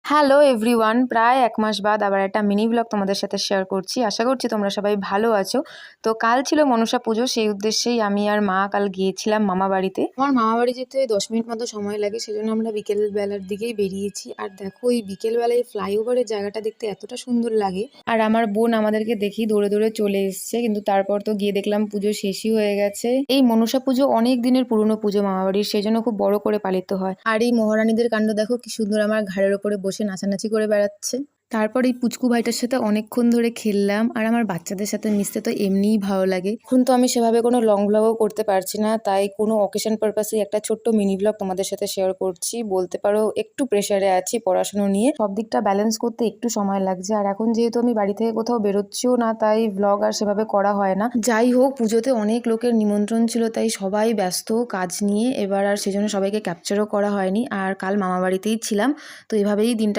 Hello everyone, প্রায় ১ মাস বাদ আবার একটা মিনি ব্লগ তোমাদের সাথে শেয়ার করছি। আশা করছি তোমরা সবাই ভালো আছো। তো কাল ছিল মনসা পুজো, সেই উদ্দেশ্যেই আমি আর মা কাল গিয়েছিলাম মামা বাড়িতে। আমার মামা বাড়ি যেতে ১০ মিনিট মতো সময় লাগে, সেজন্য আমরা বিকেল বেলার দিকেই বেরিয়েছি। আর দেখো এই বিকেল বেলায় ফ্লাইওভারের জায়গাটা দেখতে এতটা সুন্দর লাগে। আর আমার বোন আমাদেরকে দেখেই দৌড়ে দৌড়ে চলে এসছে, কিন্তু তারপর তো গিয়ে দেখলাম পুজো শেষই হয়ে গেছে। এই মনসা পুজো অনেক দিনের পুরনো পুজো মামা বাড়ির, সেই জন্য খুব বড় করে পালিত হয়। আর এই মহারানীদের কাণ্ড দেখো কি সুন্দর, আমার ঘাড়ের ওপরে বসে নাচানাচি করে বেড়াচ্ছে। তারপর এই পুচকু ভাইটার সাথে অনেকক্ষণ ধরে খেললাম। আর আমার বাচ্চাদের সাথে মিশতে তো এমনিই ভালো লাগে। এখন তো আমি সেভাবে কোনো লং ব্লগও করতে পারছি না, তাই কোনো অকেশন পারপাসে একটা ছোট্ট মিনি ব্লগ তোমাদের সাথে শেয়ার করছি। বলতে পারো একটু প্রেশারে আছি পড়াশুনো নিয়ে, সব দিকটা ব্যালেন্স করতে একটু সময় লাগছে। আর এখন যেহেতু আমি বাড়ি থেকে কোথাও বেরোচ্ছিও না, তাই ব্লগ আর সেভাবে করা হয় না। যাই হোক, পুজোতে অনেক লোকের নিমন্ত্রণ ছিল, তাই সবাই ব্যস্ত কাজ নিয়ে, এবার আর সেজন্য সবাইকে ক্যাপচারও করা হয়নি। আর কাল মামা বাড়িতেই ছিলাম, তো এভাবেই দিনটা